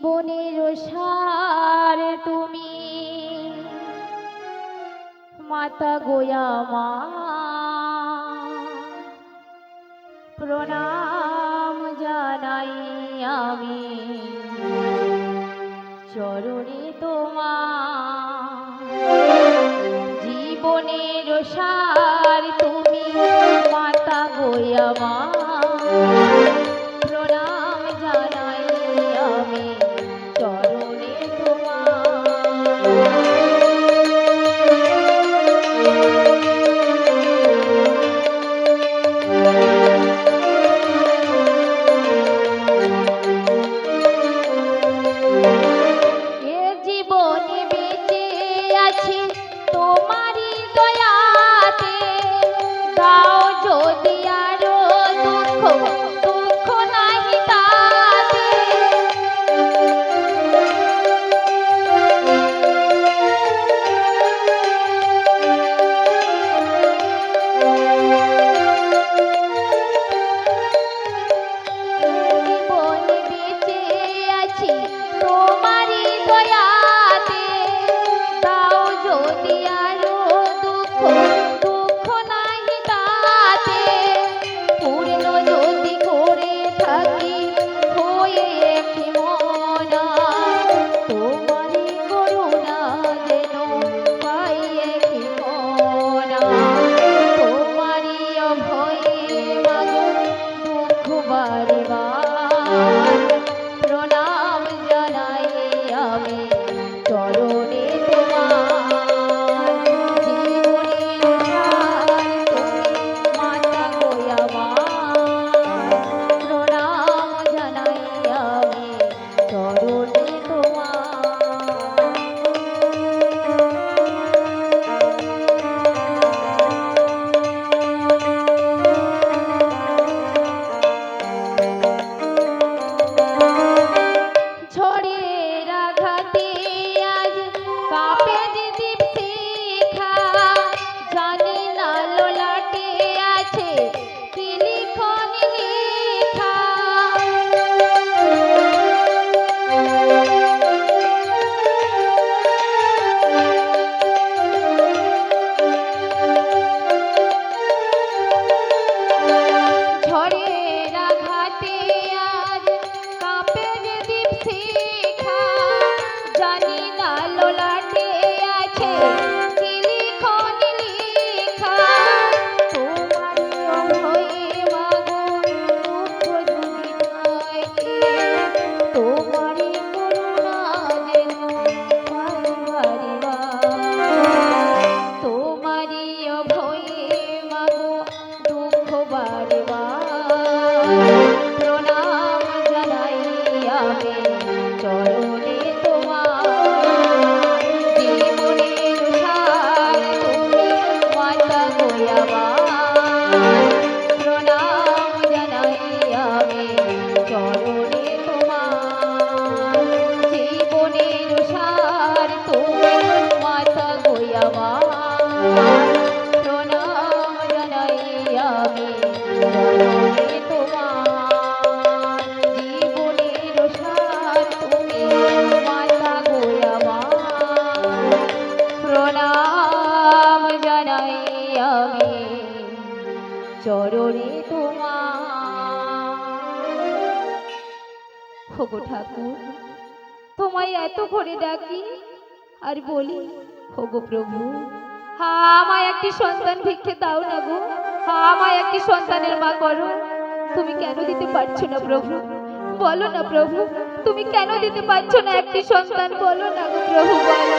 জীবনের সার তুমি মাতা গোয়া মা, প্রণাম জানাই আমি চরণে তোমার। জীবনের সার তুমি মাতা গোয়া মা, প্রণাম জানাই আমি চরণে তোমার। এ জীবনে বেঁচে আছি তোমারই দয়াতে, দাও যদি আরো দুঃখ দুঃখ নাহি তাতে। জীবনে বেঁচে আছি তোমারই দয়াতে, দাও যদি আরো দুঃখ দুঃখ নাহি তাতে। পূর্ণ যদি করে থাকি হয়ে একটি মনা, তোমারই করুণা যেন পাই একটি মনা। তোমারই অভয়ে মাগো দুঃখ বারে বার, প্রণাম জানাই আমি চরণে তোমার। জীবনের সার তুমি মাতা গোয়া মা, প্রণাম জানাই আমি চরণে তোমার। ঝড়ের আঘাতে আজ কাঁপে যে দীপশিখা, জানি না ললাটে আছে কি লিখন লেখা। ঝড়ের আঘাতে আজ কাঁপে যে দীপশিখা, জানি না ললাটে আছে কি লিখন লেখা। তোমারই অভয়ে মাগো দুঃখ যদি থাকে, তোমারই করুণা যেন পাই বারে বার। তোমারই অভয়ে মাগো দুঃখ বারে বার, প্রণাম জানাই আমি চরণে তোমার। জীবনের সার তুমি মাতা গোয়া মা, প্রণাম জানাই আমি চরণে তোমার। জীবনের সার তুমি মাতা গোয়া মা, প্রণাম জানাই আমি চরণে তোমার। জীবনের সার তুমি মাতা গোয়া মা, প্রণাম জানাই আমি চরণে তোমার। ওগো ঠাকুর, তোমায় এত করে ডাকি আর বলি, ওগো প্রভু, আমায় একটি সন্তান ভিক্ষে দাও না গো, আমায় একটি সন্তানের মা করো। তুমি কেন দিতে পারছো না প্রভু? বলো না প্রভু, তুমি কেন দিতে পারছো না একটি সন্তান? বলো না গো প্রভু, বলো।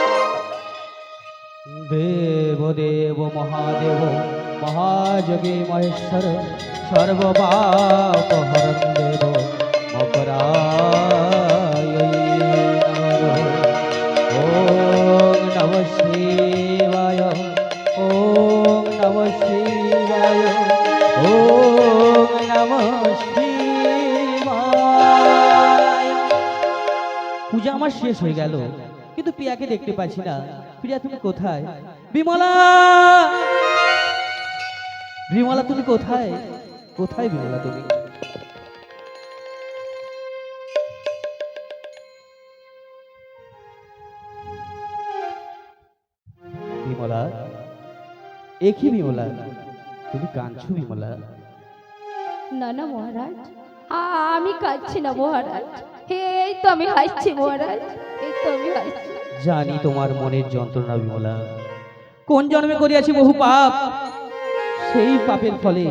দেব দেব মহাদেব মহাযোগী মহেশ্বর সর্বপাপ হরণ দেব মকরায় নমঃ। ওম নমঃ শিবায়, ওম নমঃ শিবায়, ওম নমঃ শিবায়। পূজা আমার শেষ হয়ে গেল, কিন্তু প্রিয়াকে দেখতে পাচ্ছি না। প্রিয়া তুমি কোথায়? বিমলা, বিমলা তুমি কোথায়? কোথায় বিমলা তুমি? বিমলা, এ কি বিমলা, তুমি কাঁদছো বিমলা? না না মহারাজ, আমি কাঁদছি না মহারাজ, এই তো আমি হাসছি মহারাজ, এই তো আমি হাসছি। জানি তোমার মনের যন্ত্রণা বিমলা, কোন জন্মে করিয়াছি বহু পাপ, সেই পাপের ফলে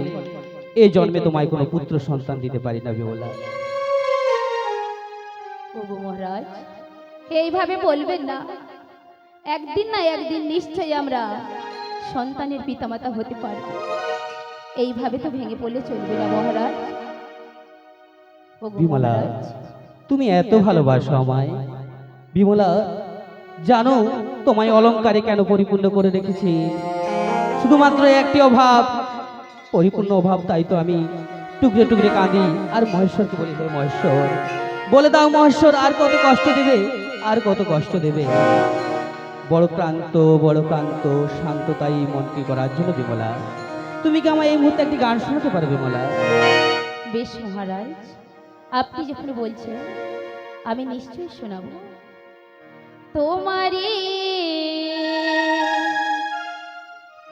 এ জন্মে তোমায় কোনো পুত্র সন্তান দিতে পারি না বিমলা। ওগো মহারাজ, এইভাবে বলবেন না, একদিন না একদিন নিশ্চয়ই আমরা সন্তানের পিতামাতা হতে পারব, এইভাবে তো ভেঙে পড়লে চলবে না মহারাজ। ওগো বিমলা, মহারাজ, তুমি এত ভালোবাসো আমায় বিমলা, জানো তোমায় অলংকারে কেন পরিপূর্ণ করে রেখেছি? শুধুমাত্র একটি অভাব, পরিপূর্ণ অভাব, তাই তো আমি টুকরে টুকরে কাঁদি আর মহেশ্বরকে বলি, হে মহেশ্বর, বলে দাও মহেশ্বর, আর কত কষ্ট দেবে, আর কত কষ্ট দেবে? বড় ক্লান্ত শান্ত তাই মনকে করার জন্য বিমলা, তুমি কি আমায় এই মুহূর্তে একটি গান শোনাতে পারবে বিমলা? বেশ মহারাজ, আপনি যখন বলছেন আমি নিশ্চয়ই শোনাবো। তোমারই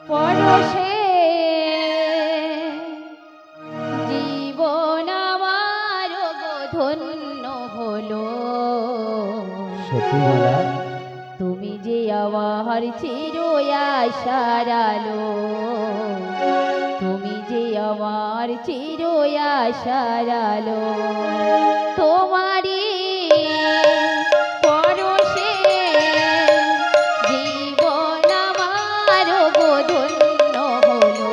পরশে জীবন আমার গো ধন্য হলো, সত্যি বিমলা? তুমি যে আমার চির আশার আলো, তুমি যে আমার চির আশার আলো, তোমারই পরশে জীবন আমার গো ধন্য হলো,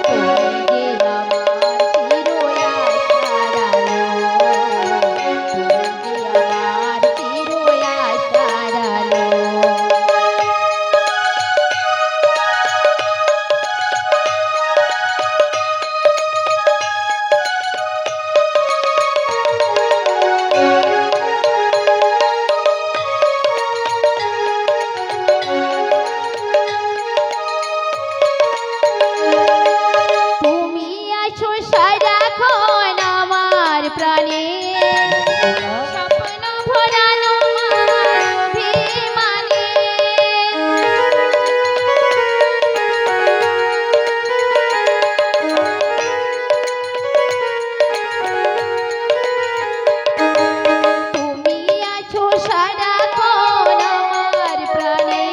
তুমি যে আমার চির আশার আলো, তুমি যে আমার চির আশার আলো। তুমি আছো সারাক্ষণ আমার প্রাণে, স্বপ্ন ভরানো অভিমানে, তুমি আছো সারাক্ষণ আমার প্রাণে,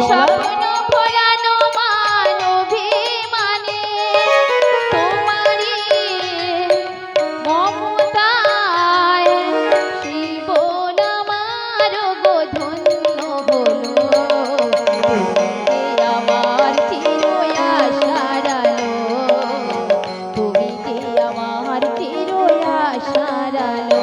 স্বপ্ন ভরানো মান অভিমানে, তোমারই মমতায় জীবন আমার গো ধন্য হলো, তুমি যে আমার চির আশার আলো, তুমি যে আমার চির আশার আলো।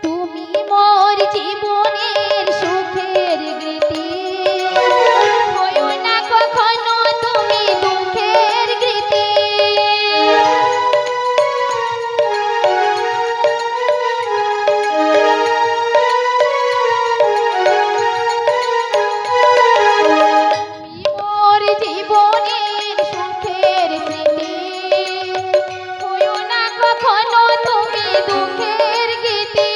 তুমি মোর জীবনের সুখের গীতি, হয়ো না কখনো তুমি দুঃখের গীতি, তুমি মোর জীবনের সুখের স্মৃতি, হয়ো না কখনো তুমি দুঃখের গীতি,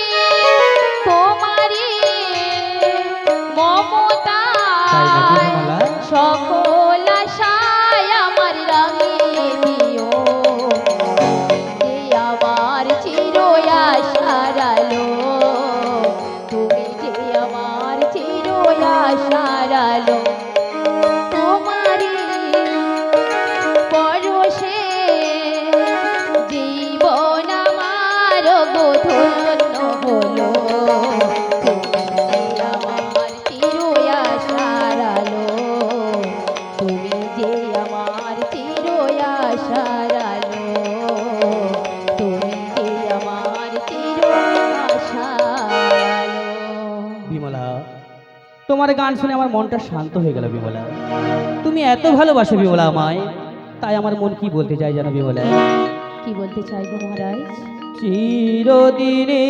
তোমারই তাই নাকি মমতায় বিমলা? সকল আশায় আমার রাঙিয়ে দিও, তুমি যে আমার চির আশার আলো, তুমি যে আমার চির আশার আলো, তোমারই পরশে জীবন আমার গো ধন্য হলো, তুমি যে আমার চির আশার আলো, তুমি যে আমার চির আশার আলো, তুমি যে আমার চির আশার আলো। বিমলা, তোমার গান শুনে আমার মনটা শান্ত হয়ে গেল বিমলা, তুমি এত ভালোবাসো বিমলা আমায়, তাই আমার মন কি বলতে চাই জানো বিমলা? কি বলতে চাইবো মহারাজ? চিরদিনে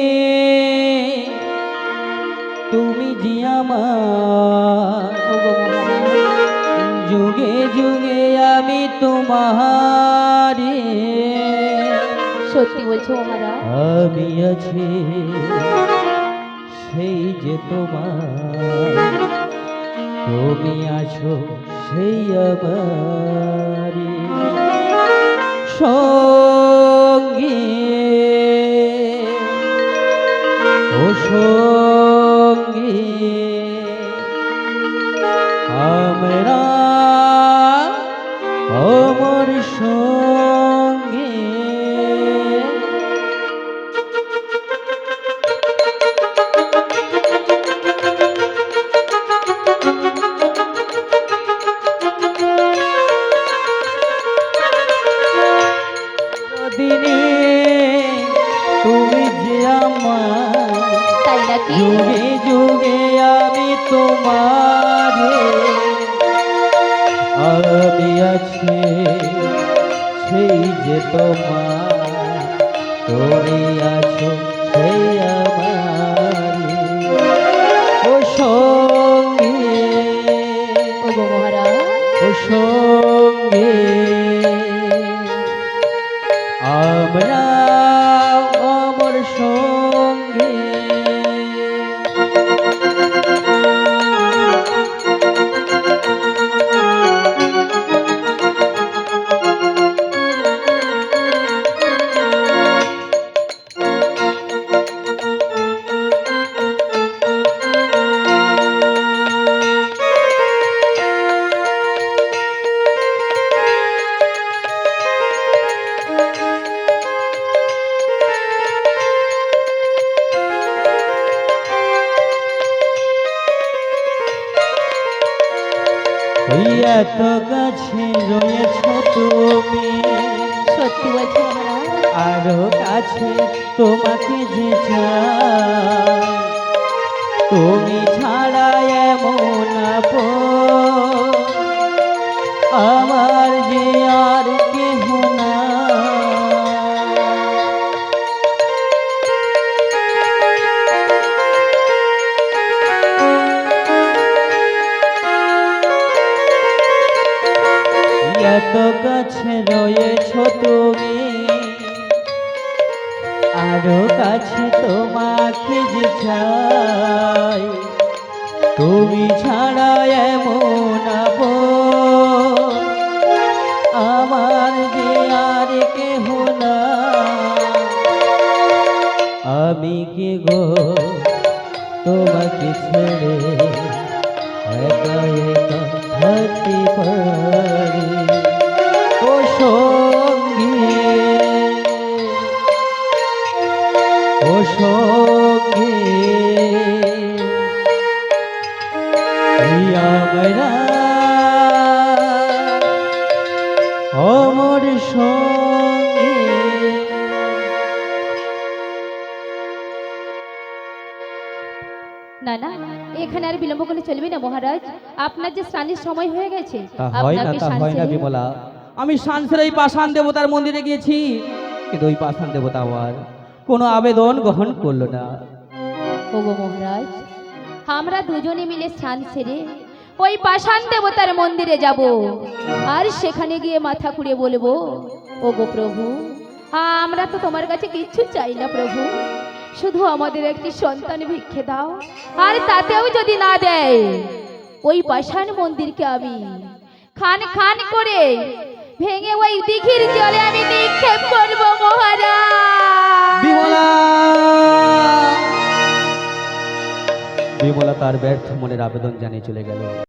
তুমি যে আমার, ওগো মহারাজ, যুগে যুগে আমি তোমারে, সত্যি বলছো মহারাজ? আমি আছি সেই যে তোমার, তুমি আছো সেই আমারে সঙ্গে, ও সঙ্গে আমরা অমর সঙ্গে। দিনে তুমি যে আমার, তাই নাকি? যুগে যুগে আমি তোমারে, আমি আছি সেই যে তোমার, তুমি আছো সেই আমারে ও সঙ্গে, ওগো মহারাজ, ও সঙ্গে আমরা অমর সঙ্গে। ওই এত কাছে রয়েছ তুমি, সত্যি বলছো মহারাজ? আরো কাছে তোমাকে যে চাই, তুমি ছাড়া এমন আপন আমার যে আর কেহ না। এত কাছে রয়েছ তুমি, আরো কাছে তোমাকে যে চাই, তুমি ছাড়া এমন আপন আমার যে আর কেহ না। আমি কি গো তোমাকে ছেড়ে একা একা থাকতে পারি ও সঙ্গে, ও সঙ্গে আমরা অমর সঙ্গে। না না, এখানে আর বিলম্ব করলে চলবে না মহারাজ। আপনার যে স্নানের সময় হয়ে গেছে, তা হয় না, আপনাকে তা হয় না সানসেরে- বিমলা। আমি সানসের এই পাষাণ দেবতার মন্দিরে গিয়েছি, কিন্তু ওই পাষাণ দেবতা আমার কোনো আবেদন গ্রহণ করলো না। ওগো মহারাজ, আমরা দুজনে মিলে স্নান সেরে ওই পাষাণ দেবতার মন্দিরে যাব, আর সেখানে গিয়ে মাথা খুঁড়ে বলবো, ওগো প্রভু, আমরা তো তোমার কাছে কিচ্ছু চাই না প্রভু, শুধু আমাদের একটি সন্তান ভিক্ষে দাও, আর তাতেও যদি না দেয়, ওই পাষাণ মন্দিরকে আমি খান খান করে ভেঙে ওই দিঘির জলে আমি নিক্ষেপ করবো মহারাজ। বিমলা, বিমলা তার ব্যর্থ মনের আবেদন জানিয়ে চলে গেল।